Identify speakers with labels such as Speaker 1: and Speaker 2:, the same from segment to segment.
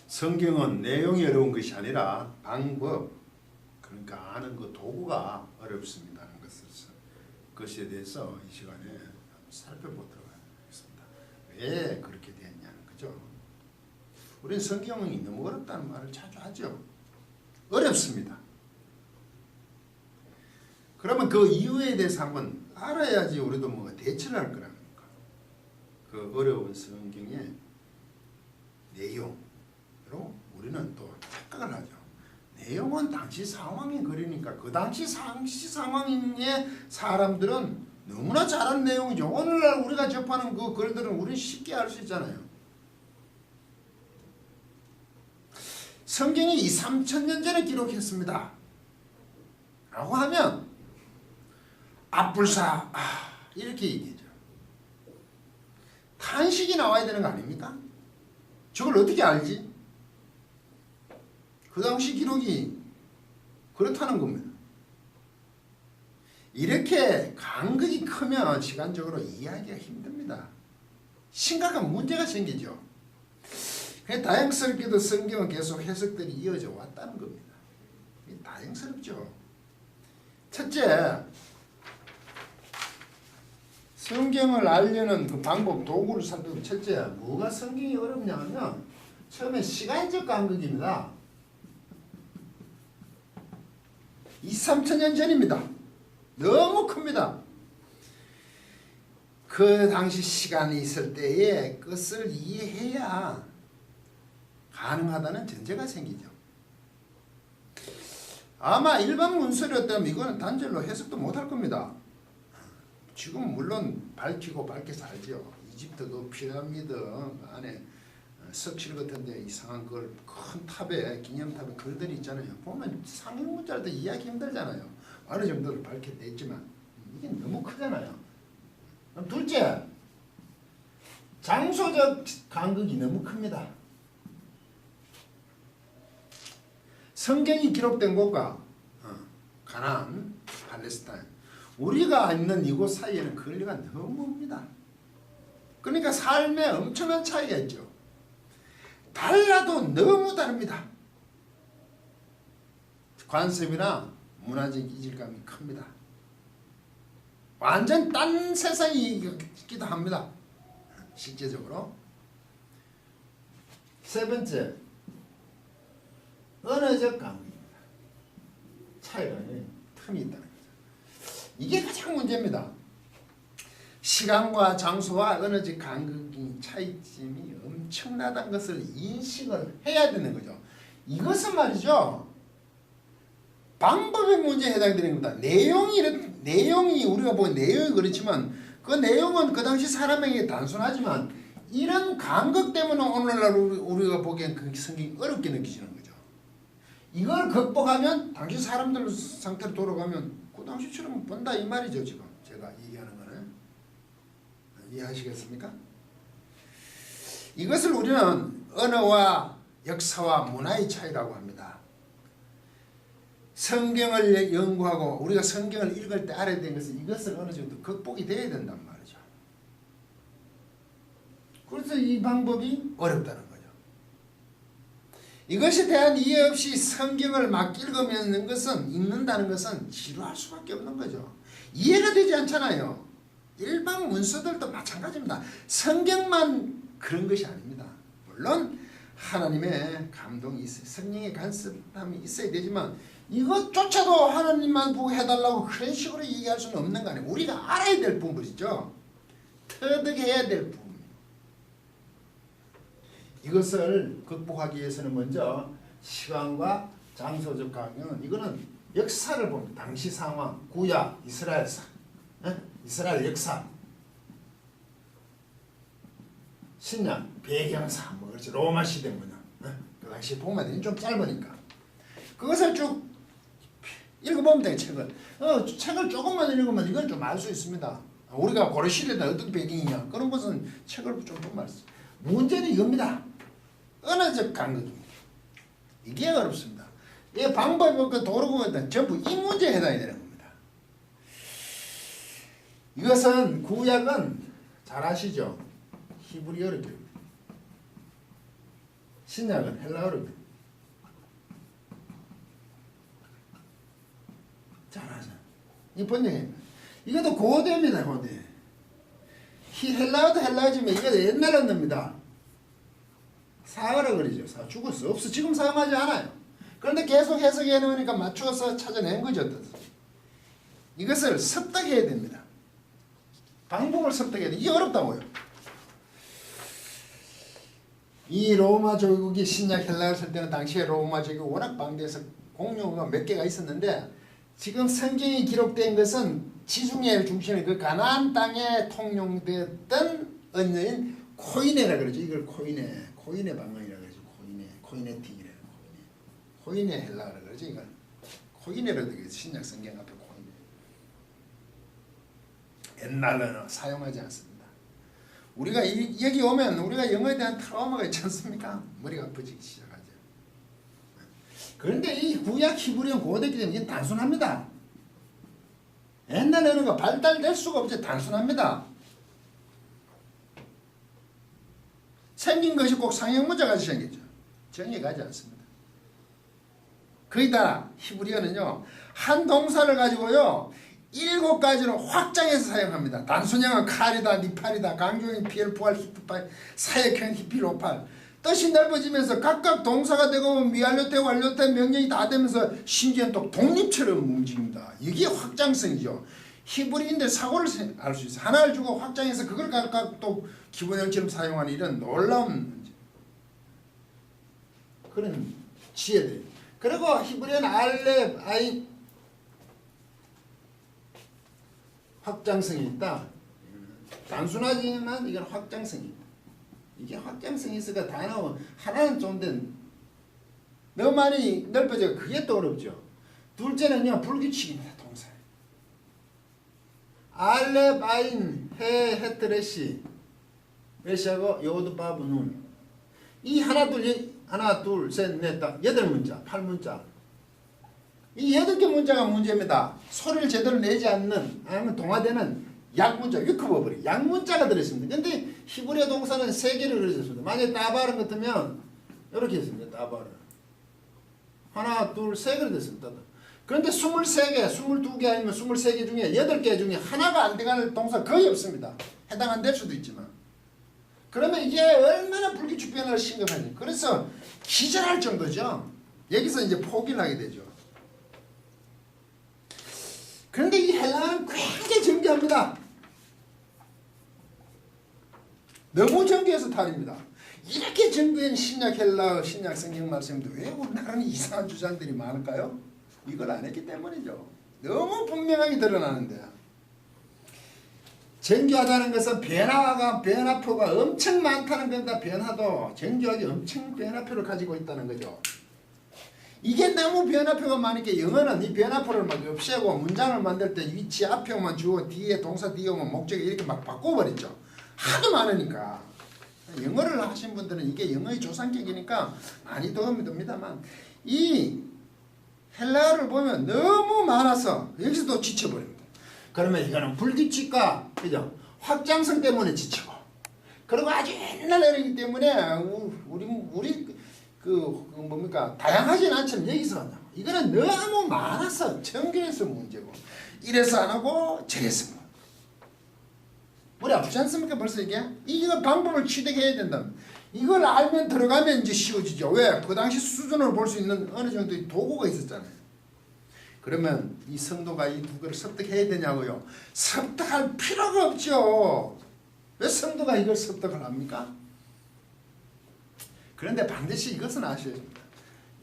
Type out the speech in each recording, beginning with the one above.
Speaker 1: 성경은 내용이 어려운 것이 아니라 방법, 그러니까 아는 그 도구가 어렵습니다는 것에 대해서 이 시간에 살펴보도록 하겠습니다. 왜 그렇게 되었냐는 거죠. 우리는 성경이 너무 어렵다는 말을 자주 하죠. 어렵습니다. 그러면 그 이유에 대해서 한번 알아야지 우리도 뭔가 대처를 할 거라는 거. 그 어려운 성경의 내용으로 우리는 또 착각을 하죠. 내용은 당시 상황이 그러니까 그 당시 상황의 사람들은 너무나 잘한 내용이죠. 오늘날 우리가 접하는 그 글들은 우리는 쉽게 알 수 있잖아요. 성경이 2, 3천년 전에 기록했습니다 라고 하면 앞불사 이렇게 얘기하죠. 탄식이 나와야 되는 거 아닙니까? 저걸 어떻게 알지? 그 당시 기록이 그렇다는 겁니다. 이렇게 간극이 크면 시간적으로 이해하기가 힘듭니다. 심각한 문제가 생기죠. 다행스럽게도 성경은 계속 해석들이 이어져 왔다는 겁니다. 다행스럽죠. 첫째, 성경을 알려는 그 방법, 도구를 살펴보면 첫째, 뭐가 성경이 어렵냐 하면 처음에 시간적 간극입니다. 2, 3천년 전입니다. 너무 큽니다. 그 당시 시간이 있을 때에 것을 이해해야 가능하다는 전제가 생기죠. 아마 일반 문서였다면 이거는 단절로 해석도 못할 겁니다. 지금 물론 밝히고 밝혀서 알죠. 이집트 그 피라미드 안에 석실 같은데 이상한 걸 큰 탑에 기념탑에 글들이 있잖아요. 보면 상형 문자도 이해하기 힘들잖아요. 어느 정도를 밝혀냈지만 이게 너무 크잖아요. 둘째, 장소적 간극이 너무 큽니다. 성경이 기록된 곳과 가나안, 팔레스타인, 우리가 있는 이곳 사이에는 거리가 너무 멉니다. 그러니까 삶에 엄청난 차이가 있죠. 달라도 너무 다릅니다. 관습이나 문화적 이질감이 큽니다. 완전 딴 세상이기도 합니다. 실제적으로. 세 번째, 언어적 간극입니다. 차이가 틈이 있다는 거죠. 이게 가장 문제입니다. 시간과 장소와 언어적 간극이 차이점이 엄청나다는 것을 인식을 해야 되는 거죠. 이것은 말이죠. 방법의 문제에 해당되는 겁니다. 내용이 우리가 보는 내용이 그렇지만 그 내용은 그 당시 사람에게 단순하지만 이런 간극 때문에 오늘날 우리가 보기엔 그 성경이 어렵게 느껴지는 거죠. 이걸 극복하면 당시 사람들 상태로 돌아가면 그 당시처럼 본다 이 말이죠. 지금 제가 얘기하는 거는 이해하시겠습니까? 이것을 우리는 언어와 역사와 문화의 차이라고 합니다. 성경을 연구하고 우리가 성경을 읽을 때 알아야 되는 것은 이것을 어느 정도 극복이 돼야 된단 말이죠. 그래서 이 방법이 어렵다는 거죠. 이것에 대한 이해 없이 성경을 막 읽는다는 것은 지루할 수밖에 없는 거죠. 이해가 되지 않잖아요. 일반 문서들도 마찬가지입니다. 성경만 그런 것이 아닙니다. 물론 하나님의 감동이 있어요. 성령의 간섭함이 있어야 되지만 이것조차도 하나님만 보고 해달라고 그런 식으로 얘기할 수는 없는 거 아니에요. 우리가 알아야 될 부분이죠. 터득해야 될 부분. 이것을 극복하기 위해서는 먼저 시간과 장소적 간격은 이거는 역사를 봅니다. 당시 상황, 구약, 이스라엘사, 이스라엘 역사, 신약, 배경사, 뭐 그렇지 로마 시대 뭐냐, 그 당시 보면 좀 짧으니까 그것을 쭉 읽어보면 돼요. 책을 조금만 읽으면 이건 좀 알 수 있습니다. 우리가 고려 시대에 어떤 배경이냐 그런 것은 책을 좀 보면 알 수 있어요. 문제는 이겁니다. 언어적 간극입니다. 이게 어렵습니다. 이 방법과 그 도구가 전부 이 문제에 해당이 되는 겁니다. 이것은 구약은 잘 아시죠? 히브리어로 기록합니다. 신약은 헬라어로. 잘하죠. 이 번역입니다. 이것도 고대입니다. 고대. 헬라어도 헬라어지만 이거 옛날 언어입니다. 사어라 그러죠. 사 죽었어. 없어. 지금 사용하지 않아요. 그런데 계속 해석해 놓으니까 맞추어서 찾아낸 거죠. 이것을 습득해야 됩니다. 방법을 습득해야 돼. 이게 어렵다고요. 이 로마 제국이 신약 헬라어를 쓸 때는 당시에 로마 제국이 워낙 방대해서 공용어가 몇 개가 있었는데 지금 성경이 기록된 것은 지중해 중심의 그 가나안 땅에 통용되었던 언어인 코이네라 그러죠. 이걸 코이네 방언이라 그러죠. 코이네틱이라 코이네 헬라어라 그러죠. 이걸 코이네로 되게 신약 성경 앞에 코이네. 옛날 언어 사용하지 않습니다. 우리가 여기 오면 우리가 영어에 대한 트라우마가 있지 않습니까? 머리가 아프기 시작하죠. 그런데 이 구약 히브리어는 고대기 때문에 이게 단순합니다. 옛날 언어가 발달될 수가 없지. 단순합니다. 생긴 것이 꼭 상형문자같이 생겼죠. 정의가지 않습니다. 거의 다 히브리어는요. 한 동사를 가지고요. 7가지로 확장해서 사용합니다. 단순형은 칼이다, 니팔이다, 강조인 피엘포알, 히트팔, 사역형 히피로팔. 뜻이 넓어지면서 각각 동사가 되고 미완료태, 완료태, 명령이 다 되면서 심지어는 또 독립처럼 움직입니다. 이게 확장성이죠. 히브리인데 사고를 알 수 있어요. 하나를 주고 확장해서 그걸 각각 또 기본형처럼 사용하는 이런 놀라운 그런 지혜들. 그리고 히브리어는 알렙, 아이 확장성이 있다. 단순하지만 이건 확장성이 있다. 이게 확장성이 있어가 단어 하나는 좋은데 너무 많이 넓어져 그게 또 어렵죠. 둘째는요 불규칙입니다. 동사. 알렙, 아인, 헤, 헤트레시, 레시하고 요드, 바브, 눈. 이 하나 둘 셋 넷 다 8문자 8문자. 이 8개 문자가 문제입니다. 소리를 제대로 내지 않는 아니면 동화되는 약문자, 위크버블이 약문자가 들어있습니다. 근데 히브리어 동사는 3개를 그려줬습니다. 만약에 따바른 같으면 이렇게 했습니다. 따바른 하나 둘 3개로 됐습니다. 그런데 23개 22개 아니면 23개 중에 8개 중에 하나가 안 들어가는 동사 거의 없습니다. 해당 안 될 수도 있지만 그러면 이게 얼마나 불규칙 변화가 심각한지. 그래서 기절할 정도죠. 여기서 이제 포기를 하게 되죠. 그런데 이 헬라어는 굉장히 정교합니다. 너무 정교해서 탈입니다. 이렇게 정교한 신약 헬라어, 신약 성경 말씀인데 왜 우리나라는 이상한 주장들이 많을까요? 이걸 안 했기 때문이죠. 너무 분명하게 드러나는데 정교하다는 것은 변화표가 엄청 많다는 겁니다. 변화도 정교하게 엄청 변화표를 가지고 있다는 거죠. 이게 너무 변화표가 많으니까 영어는 이 변화표를 막 없애고 문장을 만들 때 위치 앞표만 주고 뒤에 동사 뒤에 오면 목적이 이렇게 막 바꿔버렸죠. 하도 많으니까. 영어를 하신 분들은 이게 영어의 조상격이니까 많이 도움이 됩니다만 이 헬라어를 보면 너무 많아서 여기서도 지쳐버립니다. 그러면 이거는 불규칙과 그죠? 확장성 때문에 지치고 그리고 아주 옛날 애이기 때문에 우리 뭡니까 다양하진 않지만 여기서 이거는 너무 많아서 정교해서 문제고 이래서 안 하고 저래서 뭐 머리 아프지 않습니까? 벌써 이거 방법을 취득해야 된다. 이걸 알면 들어가면 이제 쉬워지죠. 왜? 그 당시 수준을 볼 수 있는 어느 정도의 도구가 있었잖아요. 그러면 이 성도가 이 두 개를 습득해야 되냐고요? 습득할 필요가 없죠. 왜 성도가 이걸 습득을 합니까? 그런데 반드시 이것은 아셔야 됩니다.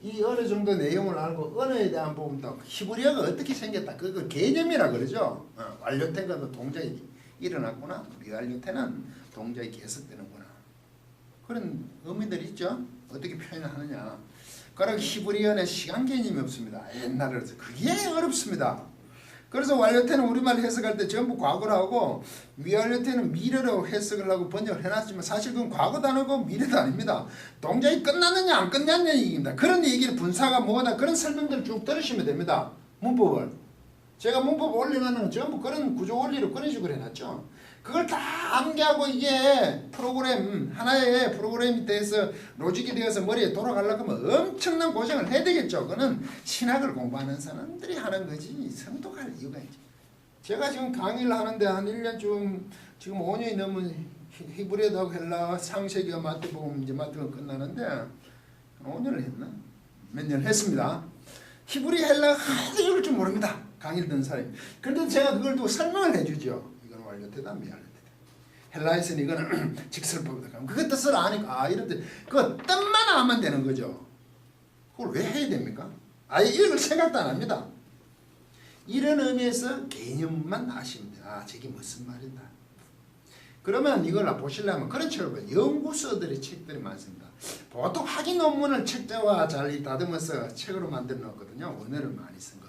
Speaker 1: 이 어느 정도 내용을 알고 언어에 대한 부분도 히브리어가 어떻게 생겼다. 그거 개념이라 그러죠. 완료태가 동작이 일어났구나. 미완료태는 동작이 계속되는구나. 그런 의미들이 있죠. 어떻게 표현하느냐. 그리고 히브리어는 시간 개념이 없습니다. 옛날에서 그게 어렵습니다. 그래서 완료태는 우리말 해석할 때 전부 과거로 하고 미완료태는 미래로 해석을 하고 번역을 해놨지만 사실 그건 과거 단어고 미래도 아닙니다. 동작이 끝났느냐 안 끝났느냐 얘기입니다. 그런 얘기를 분사가 뭐다 그런 설명들을 쭉 들으시면 됩니다. 문법을. 제가 문법 올려놓는 건 전부 그런 구조 원리로 그런 식으로 해놨죠. 그걸 다 암기하고 이게 프로그램 하나의 프로그램이 돼서 로직이 되어서 머리에 돌아가려고 하면 엄청난 고생을 해야 되겠죠. 그거는 신학을 공부하는 사람들이 하는 거지 성도가 할 이유가 있죠. 제가 지금 강의를 하는데 한 1년쯤 지금 5년이 넘은 히브리어도 하고 헬라 창세기와 마태복음 이제 마태복음 끝나는데 5년을 했나? 몇 년을 했습니다. 히브리 헬라 하나도 읽을 줄 모릅니다. 강의를 듣는 사람이. 그런데 제가 그걸 두고 설명을 해주죠. 이건 완료되다 미완료되다. 헬라에서는 이거는 직설법이다. 그 뜻을 아니까 이런 뜻. 그 뜻만 알면 되는 거죠. 그걸 왜 해야 됩니까? 아예 읽을 생각도 안 합니다. 이런 의미에서 개념만 아시면 돼요. 아 저게 무슨 말이다. 그러면 이걸 보시려면 그런 책을 봐요. 연구서들의 책들이 많습니다. 보통 학위 논문을 책자와 잘 다듬어서 책으로 만들어 놓거든요. 원어를 많이 쓴 거.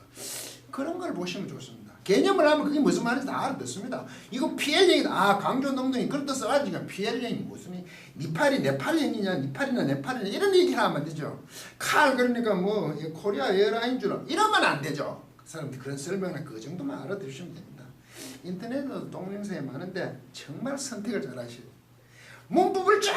Speaker 1: 그런 걸 보시면 좋습니다. 개념을 하면 그게 무슨 말인지 다 알아듣습니다. 이거 PL형이다. 아 강조농동이 그런 뜻을 알지가 PL형이 무슨 니 팔이 내 팔형이냐 니 팔이나 내 팔이냐 이런 얘기를 하면 안 되죠. 칼 그러니까 뭐 코리아 에어라인 줄 이러면 안 되죠. 그 사람들 그런 설명을 그 정도만 알아들으시면 됩니다. 인터넷도 동영상이 많은데 정말 선택을 잘 하셔야 돼요. 문법을 쫙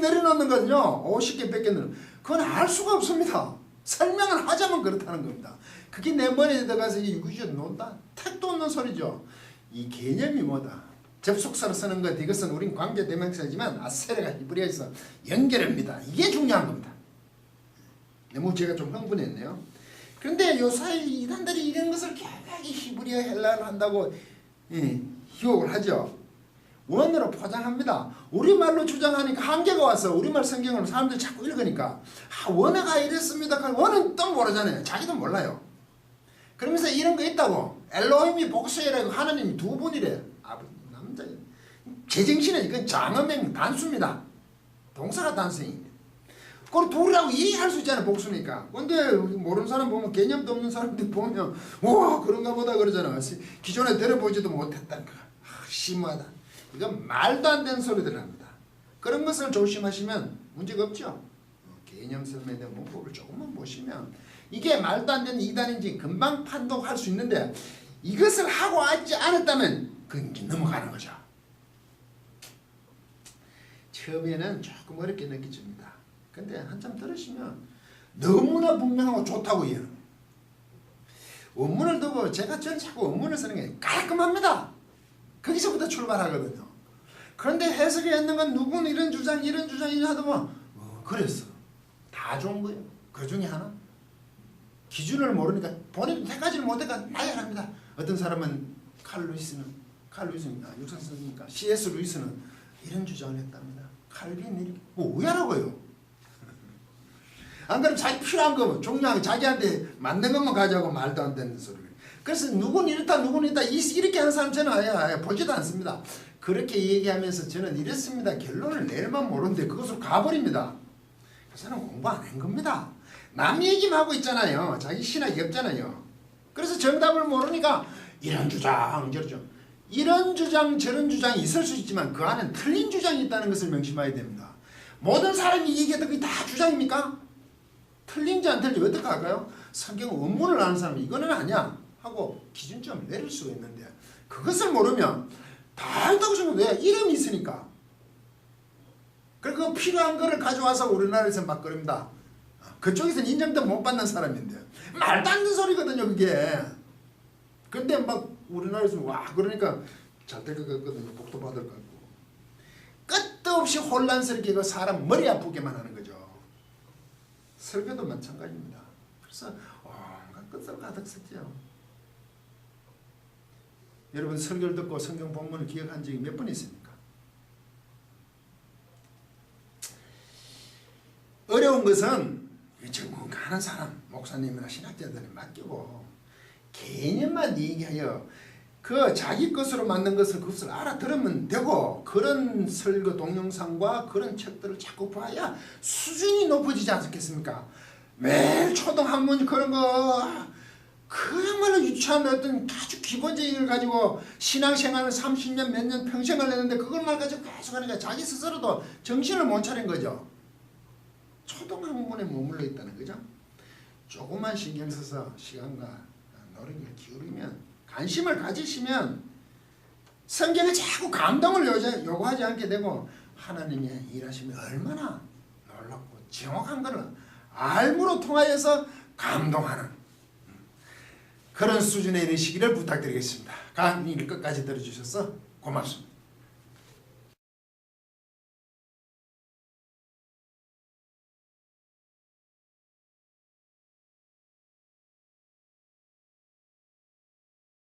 Speaker 1: 내려놓는 거는요. 50개 100개 는 그건 알 수가 없습니다. 설명을 하자면 그렇다는 겁니다. 그게 내 머리에 들어가서 유기적으로 논다? 택도 없는 소리죠. 이 개념이 뭐다? 접속사로 쓰는 것 이것은 우린 관계대명사지만 아세레가 히브리어에서 연결합니다. 이게 중요한 겁니다. 너무 제가 좀 흥분했네요. 그런데 요사이 이단들이 이런 것을 계속 히브리어 헬라를 한다고 희곡을 하죠. 원어로 포장합니다. 우리말로 주장하니까 한계가 와서 우리말 성경을 사람들이 자꾸 읽으니까 원어가 이랬습니다. 원어는 또 모르잖아요. 자기도 몰라요. 그러면서 이런 거 있다고 엘로힘이 복수해라고 하나님이 두 분이래. 아버지 남자 제정신은 이건 장어명 단수입니다. 동사가 단수인데 그걸 둘이라고 이해할 수 있잖아요. 복수니까. 근데 모르는 사람 보면 개념도 없는 사람들 보면 와 그런가 보다 그러잖아. 기존에 들어보지도 못했다니까. 심하다. 이건 말도 안 되는 소리들 합니다. 그런 것을 조심하시면 문제가 없죠. 개념 설명에 대한 문법을 조금만 보시면 이게 말도 안 되는 이단인지 금방 판독할 수 있는데 이것을 하고 하지 않았다면 그건 이제 넘어가는 거죠. 처음에는 조금 어렵게 느껴집니다. 근데 한참 들으시면 너무나 분명하고 좋다고 이해해요. 원문을 두고 제가 자꾸 원문을 쓰는 게 깔끔합니다. 거기서부터 출발하거든요. 그런데 해석이 있는 건 누구는 이런 주장 하다 보면 그랬어. 다 좋은 거예요. 그 중에 하나. 기준을 모르니까 본인도 택하지를 못하니까 나열합니다. 어떤 사람은 칼 루이스는 육상 선생님이니까 C.S. 루이스는 이런 주장을 했답니다. 칼빈이 이렇게 왜 하라고요? 안 그러면 자기 필요한 거 종량하게 자기한테 맞는 것만 가져가고 말도 안 되는 소리를. 그래서 누구는 이렇다 누구는 이렇다 이렇게 하는 사람 저는 아예 보지도 않습니다. 그렇게 얘기하면서 저는 이랬습니다. 결론을 내일만 모르는데 그것으로 가버립니다. 그 사람 공부 안 한 겁니다. 남 얘기만 하고 있잖아요. 자기 신학이 없잖아요. 그래서 정답을 모르니까 이런 주장 저런 이런 주장 저런 주장이 있을 수 있지만 그 안에 틀린 주장이 있다는 것을 명심해야 됩니다. 모든 사람이 얘기했던 그게 다 주장입니까? 틀린지 안 틀린지 어떻게 할까요? 성경 원문을 아는 사람이 이거는 아니야 하고 기준점을 내릴 수가 있는데 그것을 모르면 다 알다고 생각해. 이름이 있으니까. 그리고 필요한 거를 가져와서 우리나라에서 막 그럽니다. 그쪽에서는 인정도 못 받는 사람인데 말도 안 되는 소리거든요 그게. 근데 막 우리나라에서 와 그러니까 잘 될 것 같거든요. 복도 받을 것 같고. 끝도 없이 혼란스럽게 그 사람 머리 아프게만 하는 거죠. 설교도 마찬가지입니다. 그래서 온갖 끝을 가득 썼죠. 여러분 설교를 듣고 성경 본문을 기억한 적이 몇 번 있습니까? 어려운 것은 전문가하는 사람, 목사님이나 신학자들에 맡기고 개념만 얘기하여 그 자기 것으로 만든 것을 그것을 알아들으면 되고 그런 설교 동영상과 그런 책들을 자꾸 봐야 수준이 높아지지 않겠습니까? 매일 초등학문 그런 거 그야말로 유치한 어떤 아주 기본적인 걸 가지고 신앙생활을 30년 몇 년 평생을 했는데 그걸만 가지고 계속 하니까 자기 스스로도 정신을 못 차린 거죠. 초등학문에 머물러 있다는 거죠. 조금만 신경 써서 시간과 노력을 기울이면 관심을 가지시면 성경에 자꾸 감동을 요구하지 않게 되고 하나님이 일하심이 얼마나 놀랍고 정확한 것을 알므로 통하여서 감동하는 그런 수준에 이르시기를 부탁드리겠습니다. 강의 끝까지 들어주셔서 고맙습니다.